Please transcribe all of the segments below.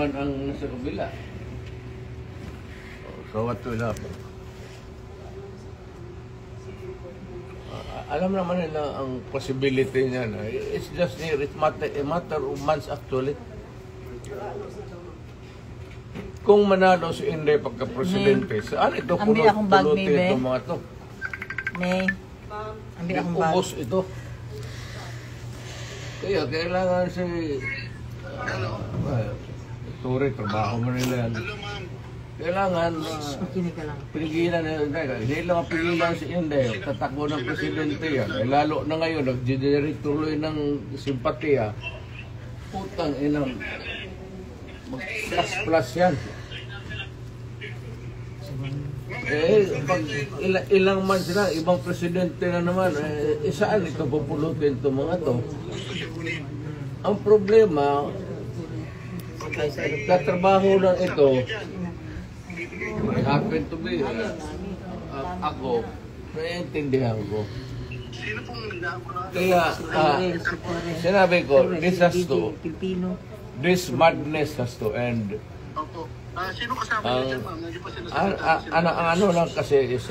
naman ang nasa kabila. So what will happen? Alam naman nila ang possibility niya na it's just near, it's a matter of months actually. Kung manalo si Inday pagka-presidente, saan ito pulutin itong mga ito? May, ambil akong bag. Ubos ito. Kaya kailangan si... Sorry, trabaho mo nila yan. Kailangan pigilan nila. Hindi lang pigilan si Inday. Tatakbo ng presidente yan. Lalo na ngayon, nag-generate tuloy ng simpatiya. Putang inang mag-plus yan. Pag ilang months na, ibang presidente na naman, saan ito pupulutin itong mga to? Ang problema, katrabaho lang ito, happen to be, ako, naiintindihan ko. Kaya, sinabi ko, this madness has to end. Sino kasama niyo dyan, ma'am? Hindi pa sila Ano lang kasi is,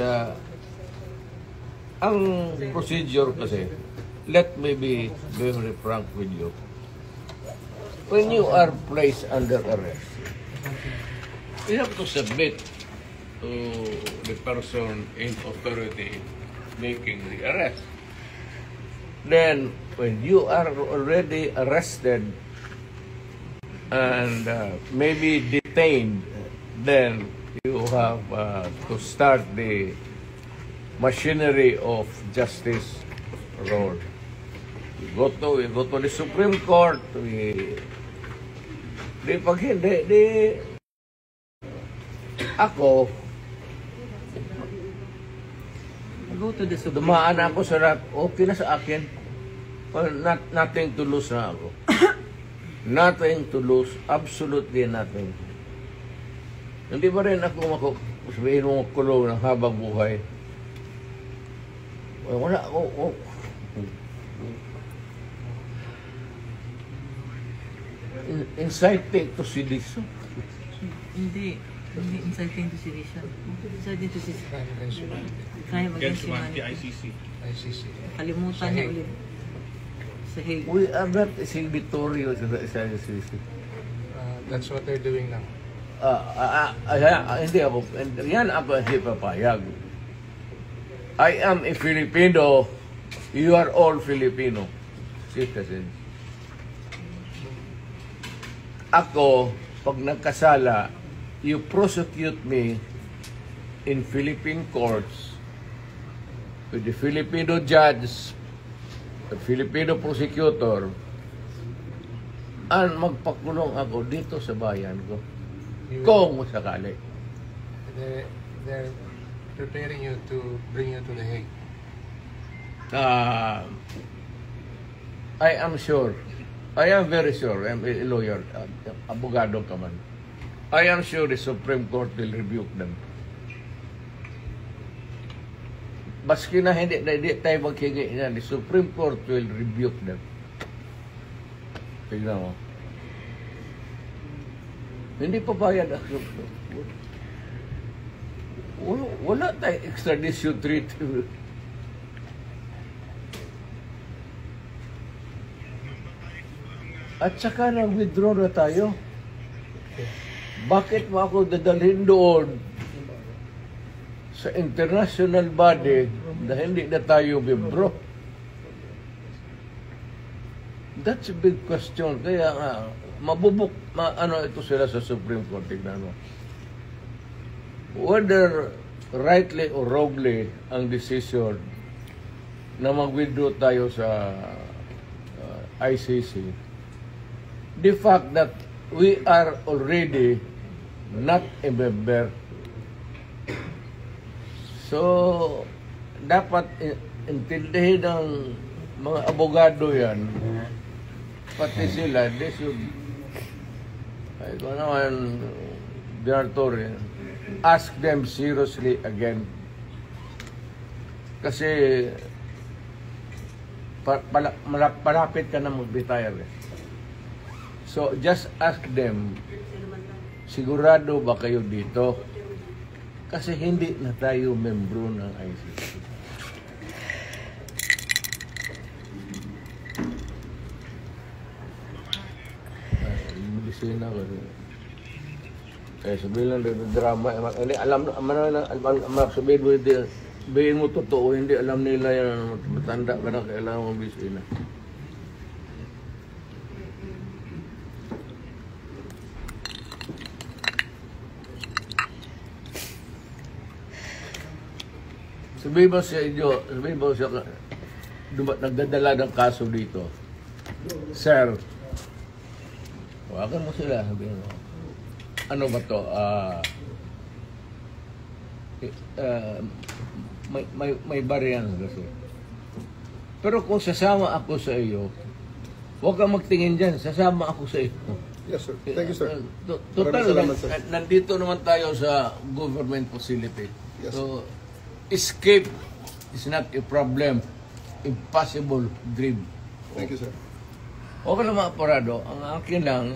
ang procedure kasi, let me be very frank with you. When you are placed under arrest, you have to submit to the person in authority making the arrest. Then, when you are already arrested and maybe detained, then you have to start the machinery of justice roll. We go to the Supreme Court. Pag hindi, ako, dumaan ako sa rap, okay na sa akin. Nothing to lose na ako. Nothing to lose, absolutely nothing. Hindi ba rin ako sabihin mo kulong ng habang buhay? Wala ako. Inciting to sedition. Hindi inciting to sedition. Inciting to sedition. Kaya mag-humanity. ICC. Kalimutan niya ulit. We are not signatory to the ICC. That's what they're doing now. Hindi ako. Yan ako hindi papayag. I am a Filipino. You are all Filipino citizens. Ako, pag nagkasala, you prosecute me in Philippine courts with the Filipino judge, the Filipino prosecutor, at magpakulong ako dito sa bayan ko. Kung sakali. They're preparing you to bring you to The Hague. I am sure. I am very sure. I'm a lawyer. Abogado ka man. I am sure the Supreme Court will rebuke them. Baski na hindi tayo maghingi niyan, the Supreme Court will rebuke them. Tignan mo. Hindi pa bayad. Wala tayong extradition treaty. At saka nag-withdraw na tayo. Bakit mo ako dadalhin doon sa international body na hindi na tayo withdraw? That's a big question. Kaya nga, ano ito sila sa Supreme Court, tignan mo. Whether rightly or wrongly ang decision na mag-withdraw tayo sa ICC, the fact that we are already not a member. So, dapat intindihin ng mga abogado yan, pati sila, they should, ito naman, Director, ask them seriously again. Kasi, malapit ka na mag-retire. So, just ask them sigurado ba kayo dito? Kasi hindi na tayo membro ng ICC. Medisina ko rin. Kaya sabihin lang dito, drama. Hindi, alam sabihin mo, sabihin mo totoo, hindi alam nila yan, matanda ka na, kailangan mo bisina. Sabihin mo sa inyo, sabihin mo siya, nagdadala ng kaso dito. Sir, tawagan mo sila, sabihin mo. Ano ba to? May bariyan kasi. Pero kung sasama ako sa iyo, huwag kang magtingin dyan, sasama ako sa iyo. Yes, sir. Thank you, sir. Total, Maraming salamat, sir. nandito naman tayo sa government facility. Yes. So, escape is not a problem. Impossible dream. Thank you, sir. Okay lang mga parado. Ang akin lang,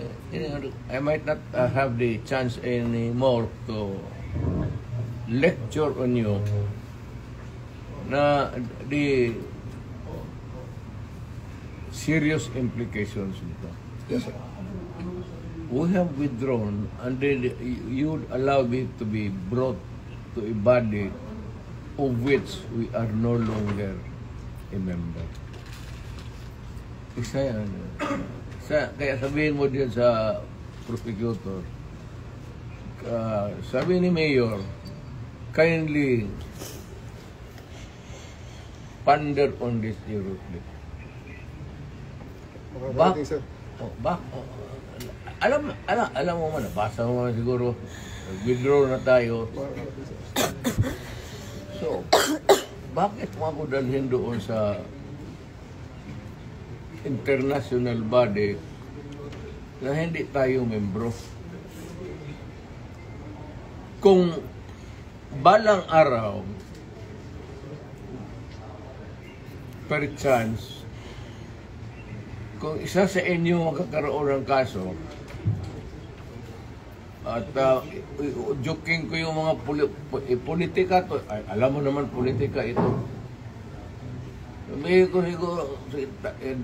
I might not have the chance anymore to lecture on you na the serious implications nito. Yes, sir. We have withdrawn and then you allow me to be brought to a body of which we are no longer a member. Isa yan. Kaya sabihin mo din sa prosecutor, sabi ni Mayor, kindly ponder on this seriously. Makakarating, sir. Alam mo man, nabasa mo man siguro, withdraw na tayo. Makakarating, sir. So, bakit mo ako dalhin doon sa international body na hindi tayo membro? Kung balang araw, per chance, kung isa sa inyo magkakaroon ng kaso, at joking ko yung mga politika to, ay, alam mo naman politika ito. Sabihin ko siguro,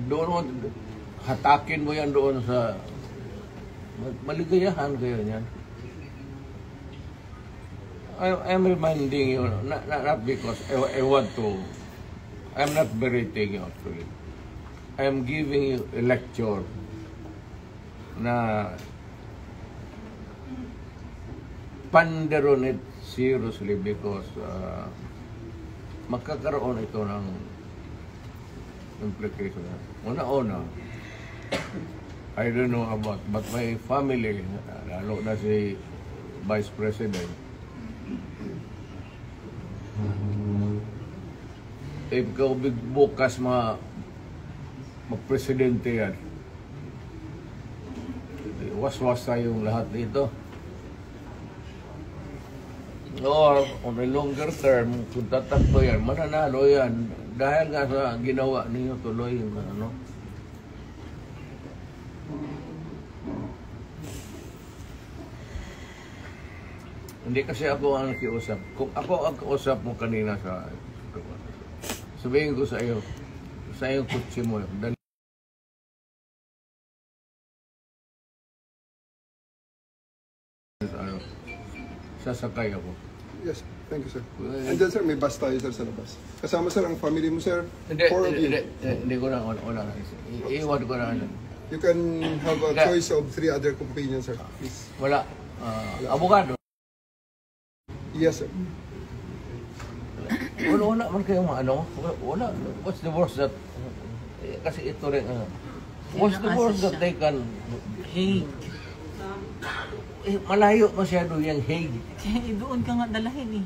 doon hatakin mo yan doon sa maligayahan kayo niyan. I'm reminding you, not because I want to, I'm not berating you actually. I'm giving you a lecture na ponder on it seriously because magkakaroon ito ng implication. Una-una, I don't know about, but my family, lalo na si Vice President, if ikaw bukas mag-presidente yan, was-was tayong lahat dito. Or on a longer term, kung tatakbo yan, mananalo yan. Dahil nga sa ginawa ninyo tuloy, ano. Hindi kasi ako ang nakiusap. Kung ako ang kausap mo kanina sabihin ko sa iyo kutsi mo, dali. Sasakay ako. Yes, thank you, sir. Andyan, sir, may bus tayo, sir, sa labas. Kasama, sir, ang family mo, sir. Hindi, Four of you. Hindi ko na, wala na. Iwan ko na. You can have a choice of 3 other companions, sir. Please. Wala. Abogado. Yes, sir. Wala man kayong ano. Wala. What's the worst that, kasi ito rin, what's the worst that they can, Hague. malayo masyado yung Hague. Doon ka nga dalahin eh.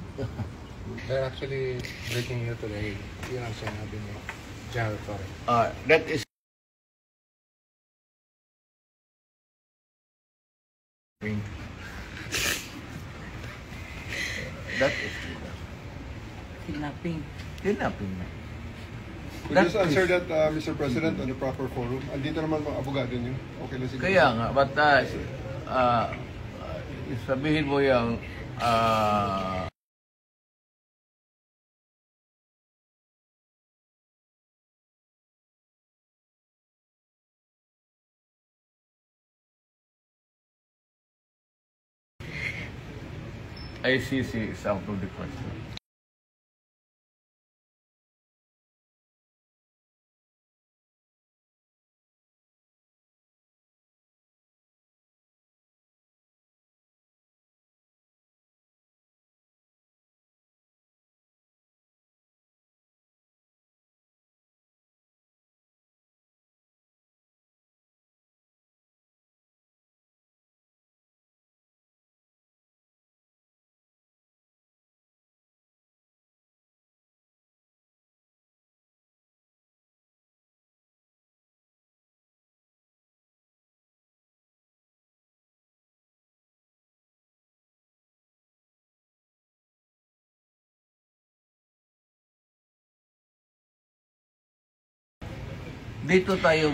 They're actually breaking you to the Hague. Yun ang sinabi ni General Torre. That is Kidnapping. kidnapping na. Could you just answer that, Mr. President, on the proper forum? Andito naman mga abogado niyo. Okay na siguro. Kaya nga, but sabihin mo yung ICC is out of the question. Dito tayo